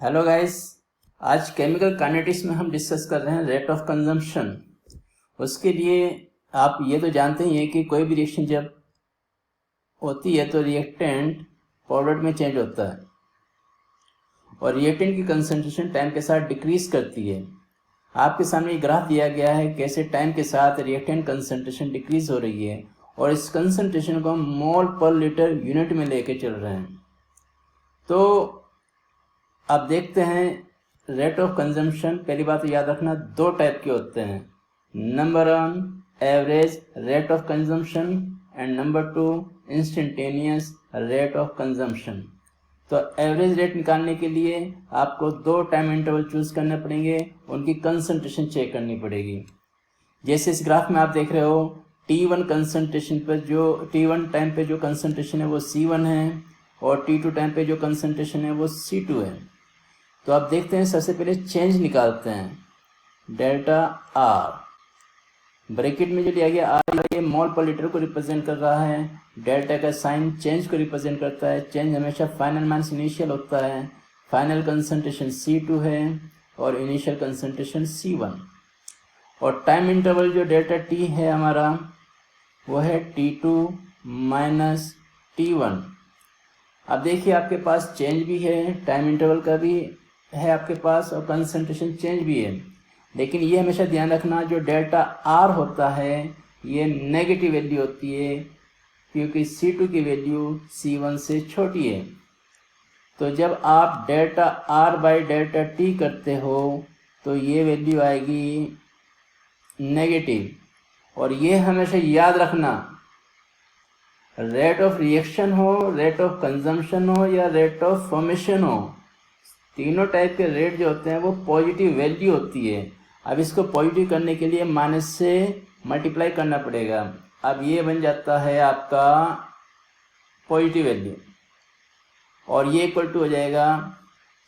Hello guys. आज chemical kinetics में हम डिस्कस कर रहे हैं रेट ऑफ कंजम्पशन। उसके लिए आप ये तो जानते ही हैं कि कोई भी रिएक्शन जब होती है तो रिएक्टेंट प्रोडक्ट में चेंज होता है और रिएक्टेंट की कंसंट्रेशन टाइम के साथ डिक्रीज करती है। आपके सामने ये ग्राफ दिया गया है कैसे टाइम के साथ रिएक्टेंट कंसंट्रेशन डिक्रीज हो रही है और इस कंसंट्रेशन को हम मोल पर लीटर यूनिट में लेके चल रहे हैं। तो अब देखते हैं रेट ऑफ कंजम्पशन। पहली बात तो याद रखना, दो टाइप के होते हैं। Number 1 average rate of consumption and number 2 instantaneous rate of consumption. तो एवरेज रेट निकालने के लिए आपको दो टाइम इंटरवल चूज करने पड़ेंगे, उनकी कंसंट्रेशन चेक करनी पड़ेगी। जैसे इस ग्राफ में आप देख रहे हो T1 कंसंट्रेशन पर T1 टाइम पे जो कंसंट्रेशन है वो C1 है और T2 टाइम पे जो कंसंट्रेशन है वो C2 है। तो आप देखते हैं सबसे पहले चेंज निकालते हैं। डेल्टा आर ब्रैकेट में जो लिया गया आर ये मोल पर लीटर को रिप्रेजेंट कर रहा है। डेल्टा का साइन चेंज को रिप्रेजेंट करता है। चेंज हमेशा फाइनल माइनस इनिशियल होता है। फाइनल कंसंट्रेशन C2 है और इनिशियल कंसंट्रेशन C1। और टाइम इंटरवल जो डेल्टा टी है हमारा वो है T2 माइनस T1। अब देखिए आपके पास चेंज भी है, टाइम इंटरवल का भी है आपके पास और कंसंट्रेशन चेंज भी है। लेकिन ये हमेशा ध्यान रखना जो डेल्टा आर होता है ये नेगेटिव वैल्यू होती है क्योंकि C2 की वैल्यू C1 से छोटी है। तो जब आप delta R by delta T करते हो तो ये वैल्यू आएगी नेगेटिव। और ये हमेशा याद रखना, रेट ऑफ रिएक्शन हो, रेट ऑफ कंजम्पशन हो या रेट ऑफ फॉर्मेशन हो, तीनों टाइप के रेट जो होते हैं वो पॉजिटिव वैल्यू होती है। अब इसको पॉजिटिव करने के लिए माइनस से मल्टीप्लाई करना पड़ेगा। अब ये बन जाता है आपका पॉजिटिव वैल्यू और ये इक्वल टू हो जाएगा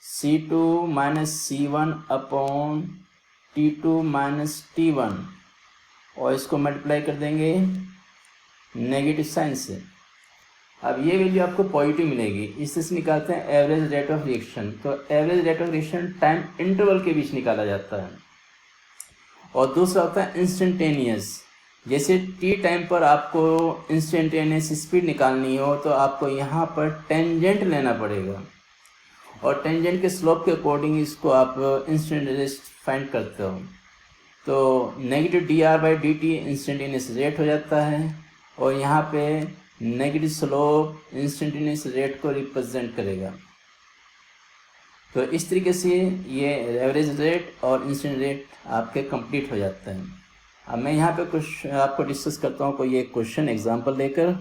C2 minus C1 upon T2 minus T1 और इसको मल्टीप्लाई कर देंगे नेगेटिव साइन से। अब ये वैल्यू आपको पॉजिटिव मिलेगी। इससे निकालते हैं एवरेज रेट ऑफ रिएक्शन। तो average rate of reaction time interval के बीच निकाला जाता है। और दूसरा होता है इंस्टेंटेनियस। जैसे टी टाइम पर आपको इंस्टेंटेनियस स्पीड निकालनी हो तो आपको यहाँ पर टेंजेंट लेना पड़ेगा और टेंजेंट के स्लोप के अकॉर्डिंग इसको आप इंस्टेंटेनियस फाइंड करते हो। तो नेगेटिव dr/dt इंस्टेंटेनियस रेट हो जाता है और यहाँ पे नेगेटिव स्लोप इंस्टेंटेनियस रेट को रिप्रेजेंट करेगा। तो इस तरीके से ये एवरेज रेट और इंस्टेंट रेट आपके कंप्लीट हो जाते हैं। अब मैं यहाँ पे कुछ आपको डिस्कस करता हूँ कोई एक क्वेश्चन एग्जांपल लेकर।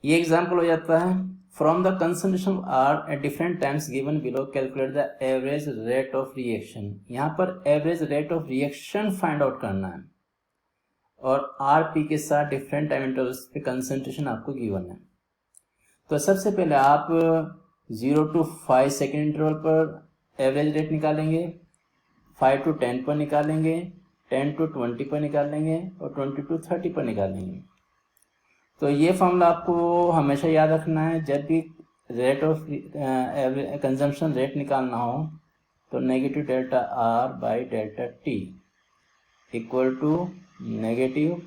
ये एग्जांपल हो जाता है from the concentration R at different times given below calculate the average rate of reaction. यहाँ पर average rate of reaction find out करना है और आर पी के साथ डिफरेंट टाइम इंटरवल्स पे कंसंट्रेशन आपको गिवन है। तो सबसे पहले आप 0 to 5 सेकेंड इंटरवल पर एवरेज रेट निकालेंगे, 5 to 10 पर निकालेंगे, 10 to 20 पर निकालेंगे और 20 to 30 पर निकालेंगे। तो ये फॉर्मूला आपको हमेशा याद रखना है जब भी रेट ऑफ कंजम्पशन रेट निकालना हो तो negative delta R by delta T equal to negative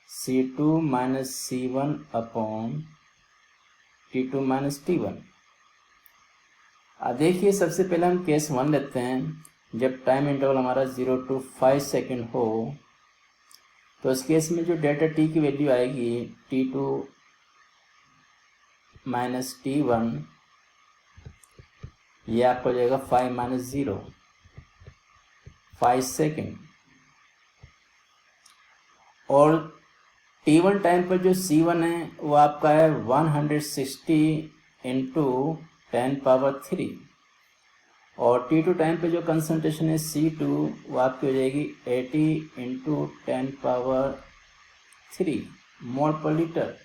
C2 minus C1 upon T2 minus T1। अब देखिए सबसे पहले हम केस 1 लेते हैं। जब टाइम इंटरवल हमारा 0 to 5 सेकेंड हो तो इस केस में जो डेल्टा टी की वैल्यू आएगी T2 माइनस T1 ये आपको हो जाएगा 5 माइनस 0 5 सेकेंड। और T1 टाइम पर जो C1 है वो आपका है 160 इंटू 10⁻³ और T2 टाइम पे जो कंसंट्रेशन है C2 वो आपकी हो जाएगी 80 इंटू 10⁻³ मोल पर लीटर।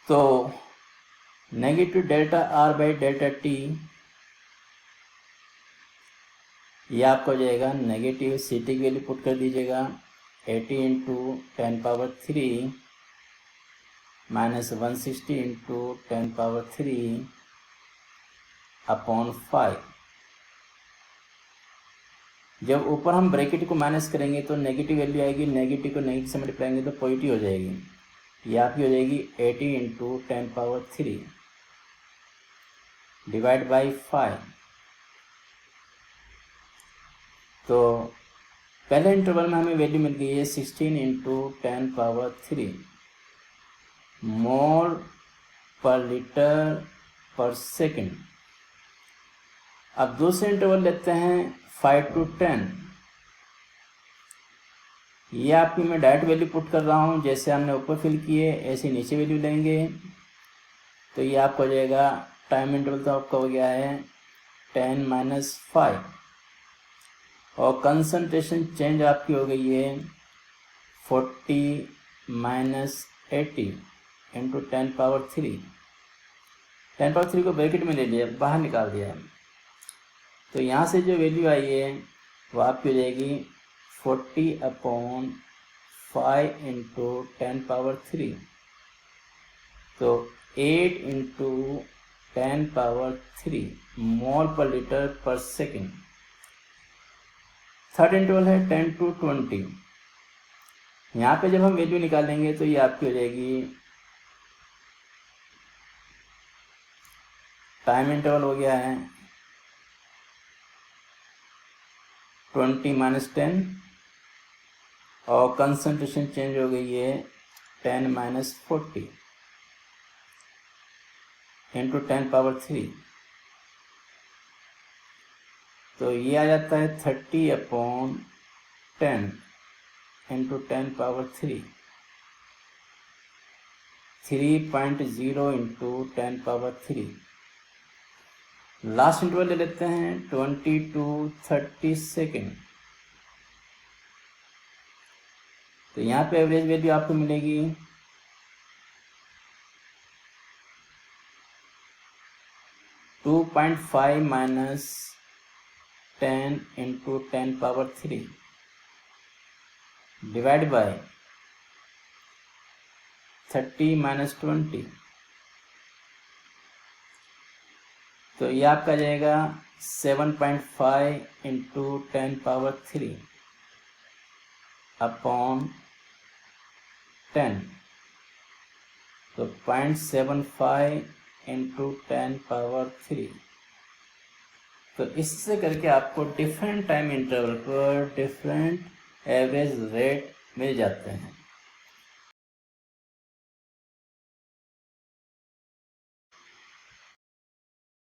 तो negative delta R by delta T ये आपको हो जाएगा नेगेटिव C2 की वैल्यू पुट कर दीजिएगा 80 इंटू 10⁻³ माइनस 160 इंटू 10⁻³ अपॉन 5। जब ऊपर हम ब्रैकेट को माइनस करेंगे तो नेगेटिव वैल्यू आएगी, नेगेटिव को नेगेटिव से मल्टीप्लाई करेंगे तो पॉजिटिव हो जाएगी। ये आपकी हो जाएगी 80 इंटू 10⁻³ डिवाइड बाई 5। तो पहले इंटरवल में हमें वैल्यू मिल गई है 16 इंटू 10⁻³ मोल पर लीटर पर सेकेंड। अब दूसरे इंटरवल लेते हैं 5 to 10। ये आपकी मैं डायरेक्ट वैल्यू पुट कर रहा हूँ, जैसे हमने ऊपर फिल किए ऐसे नीचे वैल्यू लेंगे। तो ये आपका हो जाएगा, टाइम इंटरवल तो आपका हो गया है 10 - 5 और कंसंट्रेशन चेंज आपकी हो गई है 40 - 80 इंटू 10⁻³ 10⁻³ को ब्रैकेट में ले लिया, बाहर निकाल दिया। तो यहाँ से जो वैल्यू आई है वो आपकी हो जाएगी 40/5 इंटू 10⁻³। तो 8 इंटू 10⁻³ मोल पर लीटर पर सेकेंड। थर्ड इंटरवल है 10 to 20। यहाँ पे जब हम वैल्यू निकालेंगे तो ये आपकी हो जाएगी, टाइम इंटरवल हो गया है 20 - 10 और कंसंट्रेशन चेंज हो गई है 10 - 40 इंटू 10⁻³ तो ये आ जाता है 30/10 इंटू 10⁻³ 3.0 इंटू 10⁻³। लास्ट इंटरवल ले लेते हैं 20 to 30 सेकेंड। तो यहाँ पे एवरेज वैल्यू आपको मिलेगी 2.5 - 10 इंटू 10⁻³ डिवाइड बाय 30 - 20। तो ये आपका जाएगा 7.5 इंटू 10⁻³ अपॉन 10। तो 0.75 इंटू 10⁻³। तो इससे करके आपको डिफरेंट टाइम इंटरवल पर डिफरेंट एवरेज रेट मिल जाते हैं।